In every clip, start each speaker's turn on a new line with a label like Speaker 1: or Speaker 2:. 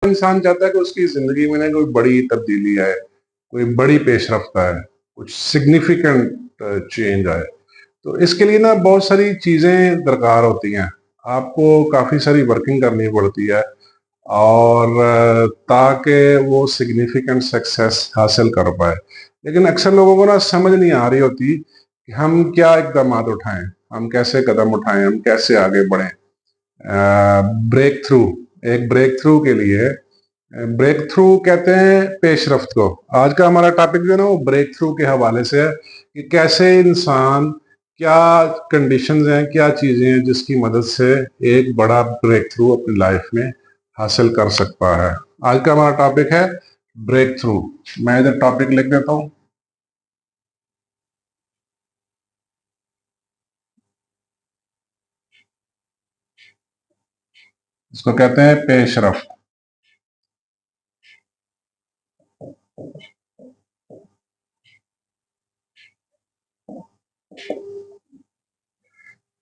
Speaker 1: इंसान चाहता है कि उसकी जिंदगी में ना कोई बड़ी तब्दीली आए, कोई बड़ी पेशरफ्त आए, कुछ सिग्निफिकेंट चेंज आए। तो इसके लिए ना बहुत सारी चीजें दरकार होती हैं। आपको काफी सारी वर्किंग करनी पड़ती है और ताकि वो सिग्निफिकेंट सक्सेस हासिल कर पाए। लेकिन अक्सर लोगों को ना समझ नहीं आ रही होती कि हम क्या इकदाम उठाएं, हम कैसे कदम उठाएं, हम कैसे आगे बढ़ें। ब्रेक थ्रू, एक ब्रेक थ्रू के लिए, ब्रेक थ्रू कहते हैं पेशरफ्त को। आज का हमारा टॉपिक जो है ना वो ब्रेक थ्रू के हवाले से है कि कैसे इंसान, क्या कंडीशंस हैं, क्या चीजें हैं जिसकी मदद से एक बड़ा ब्रेक थ्रू अपनी लाइफ में हासिल कर सकता है। आज का हमारा टॉपिक है ब्रेक थ्रू। मैं इधर टॉपिक लिख देता हूं। इसको कहते हैं पेशरफ्त।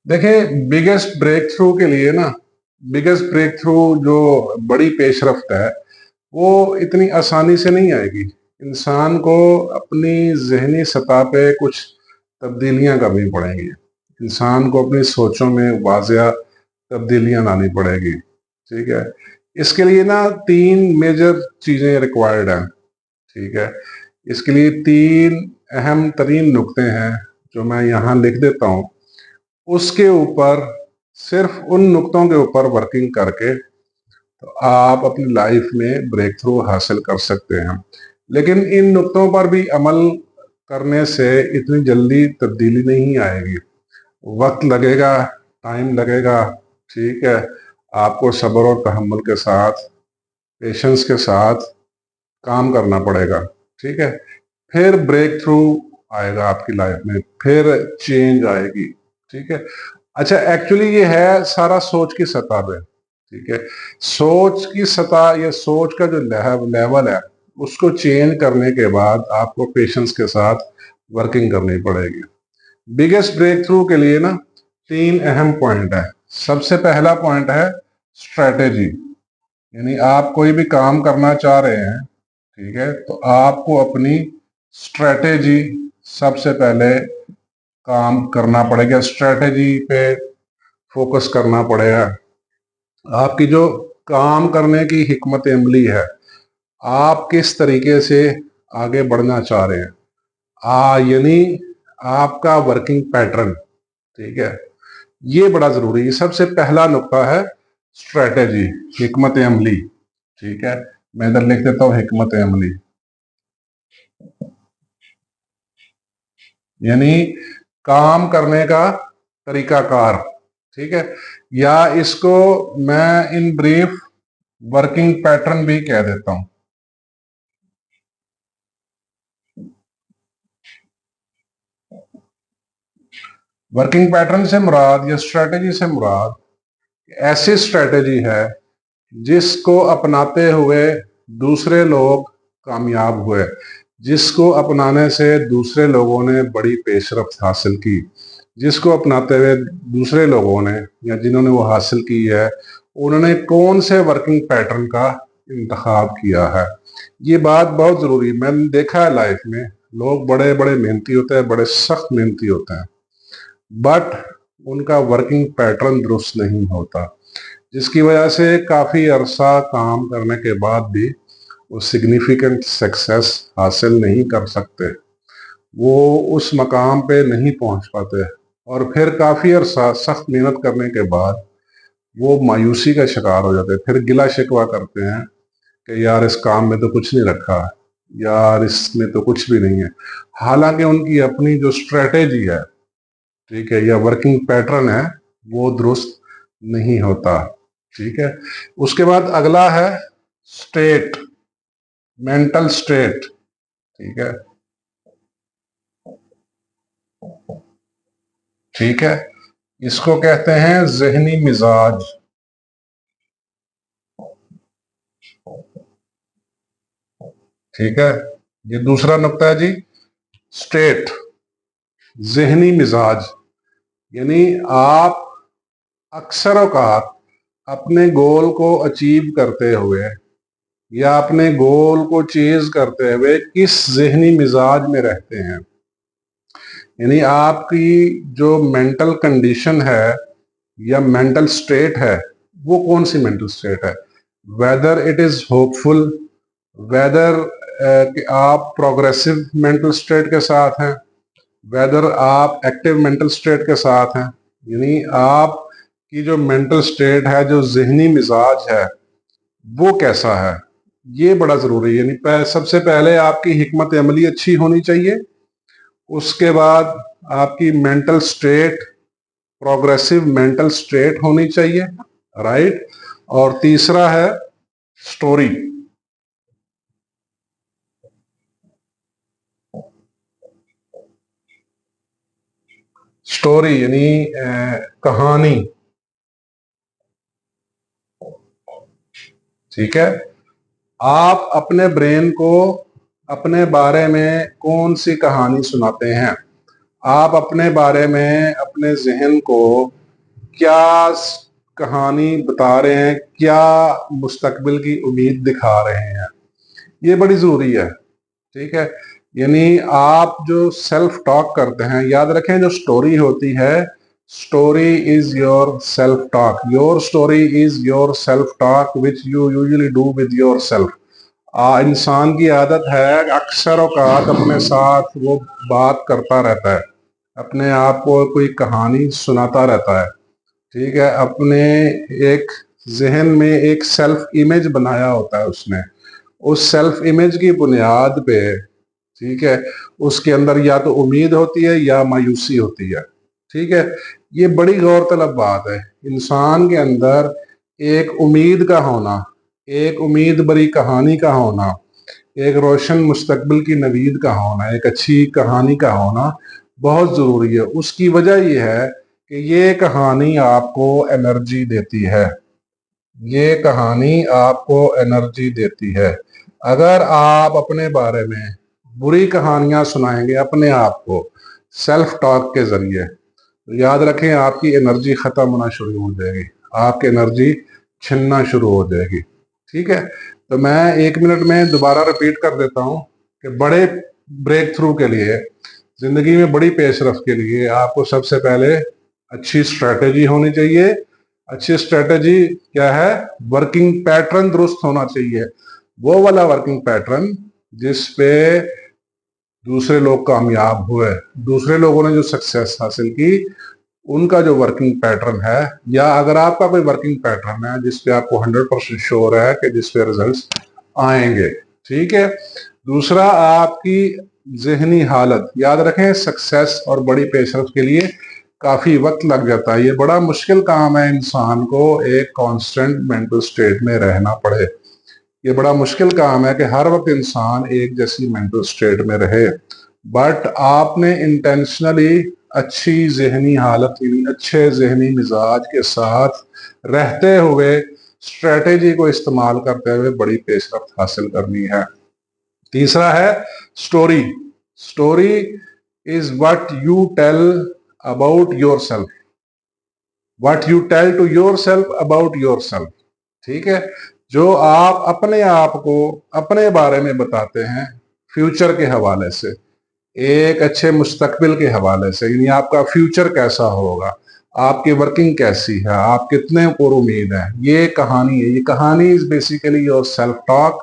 Speaker 1: देखिए, बिगेस्ट ब्रेक थ्रू के लिए ना, बिगेस्ट ब्रेक थ्रू जो बड़ी पेशरफ्त है वो इतनी आसानी से नहीं आएगी। इंसान को अपनी जहनी सतह पे कुछ तब्दीलियां करनी पड़ेंगी। इंसान को अपनी सोचों में वाजिया तब्दीलियां लानी पड़ेगी। ठीक है, इसके लिए ना तीन मेजर चीजें रिक्वायर्ड हैं। ठीक है, इसके लिए तीन अहम तरीन नुक्ते हैं जो मैं यहाँ लिख देता हूँ। उसके ऊपर, सिर्फ उन नुक्तों के ऊपर वर्किंग करके तो आप अपनी लाइफ में ब्रेक थ्रू हासिल कर सकते हैं। लेकिन इन नुक्तों पर भी अमल करने से इतनी जल्दी तब्दीली नहीं आएगी, वक्त लगेगा, टाइम लगेगा। ठीक है, आपको सब्र और तहम्मुल के साथ, पेशेंस के साथ काम करना पड़ेगा। ठीक है, फिर ब्रेक थ्रू आएगा आपकी लाइफ में, फिर चेंज आएगी। ठीक है, अच्छा, एक्चुअली ये है सारा सोच की सतह पे। ठीक है, सोच की सतह या सोच का जो लेवल है उसको चेंज करने के बाद आपको पेशेंस के साथ वर्किंग करनी पड़ेगी। बिगेस्ट ब्रेक थ्रू के लिए ना तीन अहम पॉइंट है। सबसे पहला पॉइंट है स्ट्रेटेजी, यानी आप कोई भी काम करना चाह रहे हैं, ठीक है, तो आपको अपनी स्ट्रेटेजी सबसे पहले काम करना पड़ेगा, स्ट्रेटेजी पे फोकस करना पड़ेगा। आपकी जो काम करने की हिकमत अमली है, आप किस तरीके से आगे बढ़ना चाह रहे हैं, यानी आपका वर्किंग पैटर्न। ठीक है, ये बड़ा जरूरी है। सबसे पहला नुक्ता है स्ट्रेटेजी, हिकमत अमली। ठीक है, मैं इधर लिख देता हूं हिकमत अमली, यानी काम करने का तरीकाकार। ठीक है, या इसको मैं इन ब्रीफ वर्किंग पैटर्न भी कह देता हूं। वर्किंग पैटर्न से मुराद या स्ट्रेटेजी से मुराद ऐसी स्ट्रेटेजी है जिसको अपनाते हुए दूसरे लोग कामयाब हुए, जिसको अपनाने से दूसरे लोगों ने बड़ी पेशरफ्त हासिल की, जिसको अपनाते हुए दूसरे लोगों ने या जिन्होंने वो हासिल की है उन्होंने कौन से वर्किंग पैटर्न का इंतखाब किया है। ये बात बहुत ज़रूरी है। मैंने देखा है लाइफ में लोग बड़े बड़े मेहनती होते हैं, बड़े सख्त मेहनती होते हैं, बट उनका वर्किंग पैटर्न दुरुस्त नहीं होता, जिसकी वजह से काफ़ी अरसा काम करने के बाद भी वो सिग्निफिकेंट सक्सेस हासिल नहीं कर सकते, वो उस मकाम पे नहीं पहुंच पाते, और फिर काफ़ी अरसा सख्त मेहनत करने के बाद वो मायूसी का शिकार हो जाते हैं। फिर गिला शिकवा करते हैं कि यार इस काम में तो कुछ नहीं रखा, यार इसमें तो कुछ भी नहीं है, हालांकि उनकी अपनी जो स्ट्रेटेजी है, ठीक है, या वर्किंग पैटर्न है, वो दुरुस्त नहीं होता। ठीक है, उसके बाद अगला है स्टेट, मेंटल स्टेट। ठीक है, ठीक है, इसको कहते हैं जहनी मिजाज। ठीक है, ये दूसरा नुक्ता है जी, स्टेट, जहनी मिजाज, यानी आप अक्सर औकात अपने गोल को अचीव करते हुए या अपने गोल को चेज करते हुए किस जहनी मिजाज में रहते हैं। यानी आपकी जो मेंटल कंडीशन है या मेंटल स्टेट है, वो कौन सी मेंटल स्टेट है। Whether it is hopeful, whether कि आप प्रोग्रेसिव मेंटल स्टेट के साथ हैं, वेदर आप एक्टिव मेंटल स्टेट के साथ हैं। यानी आप की जो मेंटल स्टेट है, जो जहनी मिजाज है, वो कैसा है, ये बड़ा जरूरी है। यानी सबसे पहले आपकी हिकमत अमली अच्छी होनी चाहिए, उसके बाद आपकी mental state progressive mental state होनी चाहिए, राइट। और तीसरा है स्टोरी। स्टोरी यानी कहानी, ठीक है। आप अपने ब्रेन को अपने बारे में कौन सी कहानी सुनाते हैं, आप अपने बारे में अपने जहन को क्या कहानी बता रहे हैं, क्या मुस्तकबिल की उम्मीद दिखा रहे हैं, ये बड़ी जरूरी है, ठीक है। यानी आप जो सेल्फ टॉक करते हैं, याद रखें जो स्टोरी होती है, story is your self talk, your story is your self talk which you usually do with your self. इंसान की आदत है अक्सर औकात अपने साथ वो बात करता रहता है, अपने आप को कोई कहानी सुनाता रहता है, ठीक है। अपने एक जहन में एक सेल्फ इमेज बनाया होता है उसने, उस सेल्फ इमेज की बुनियाद पे, ठीक है, उसके अंदर या तो उम्मीद होती है या मायूसी होती है, ठीक है। ये बड़ी गौरतलब बात है, इंसान के अंदर एक उम्मीद का होना, एक उम्मीद भरी कहानी का होना, एक रोशन मुस्तकबिल की नवीद का होना, एक अच्छी कहानी का होना बहुत जरूरी है। उसकी वजह यह है कि ये कहानी आपको एनर्जी देती है, ये कहानी आपको एनर्जी देती है। अगर आप अपने बारे में बुरी कहानियां सुनाएंगे अपने आप को सेल्फ टॉक के जरिए, तो याद रखें आपकी एनर्जी खत्म होना शुरू हो जाएगी, आपकी एनर्जी छिनना शुरू हो जाएगी, ठीक है। तो मैं 1 मिनट में दोबारा रिपीट कर देता हूं कि बड़े ब्रेक थ्रू के लिए, जिंदगी में बड़ी पेशरफ के लिए आपको सबसे पहले अच्छी स्ट्रेटेजी होनी चाहिए। अच्छी स्ट्रेटेजी क्या है, वर्किंग पैटर्न दुरुस्त होना चाहिए, वो वाला वर्किंग पैटर्न जिस पे दूसरे लोग कामयाब हुए, दूसरे लोगों ने जो सक्सेस हासिल की, उनका जो वर्किंग पैटर्न है, या अगर आपका कोई वर्किंग पैटर्न है जिस पे आपको 100% श्योर है कि जिस पे रिजल्ट्स आएंगे, ठीक है। दूसरा आपकी जहनी हालत, याद रखें सक्सेस और बड़ी पेशरफ के लिए काफी वक्त लग जाता है, ये बड़ा मुश्किल काम है इंसान को एक कांस्टेंट मेंटल स्टेट में रहना पड़े, ये बड़ा मुश्किल काम है कि हर वक्त इंसान एक जैसी मेंटल स्टेट में रहे। बट आपने इंटेंशनली अच्छी जहनी हालत, अच्छे जहनी मिजाज के साथ रहते हुए स्ट्रेटेजी को इस्तेमाल करते हुए बड़ी पेशरफ्त हासिल करनी है। तीसरा है story. Story is what you tell about yourself, what you tell to yourself about yourself, ठीक है। जो आप अपने आप को अपने बारे में बताते हैं फ्यूचर के हवाले से, एक अच्छे मुस्तकबिल के हवाले से, यानी आपका फ्यूचर कैसा होगा, आपकी वर्किंग कैसी है, आप कितने पर उम्मीद है, ये कहानी है। ये कहानी is basically your self talk,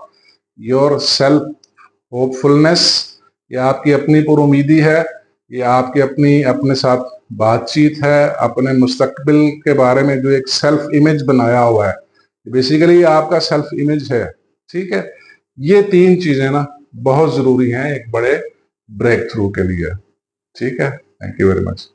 Speaker 1: your self hopefulness, ये आपकी अपनी पर उम्मीदी है, ये आपकी अपनी अपने साथ बातचीत है, अपने मुस्तकबिल के बारे में जो एक सेल्फ इमेज बनाया हुआ है, बेसिकली आपका सेल्फ इमेज है, ठीक है। ये 3 चीजें ना बहुत जरूरी हैं एक बड़े ब्रेक थ्रू के लिए, ठीक है। Thank you very much.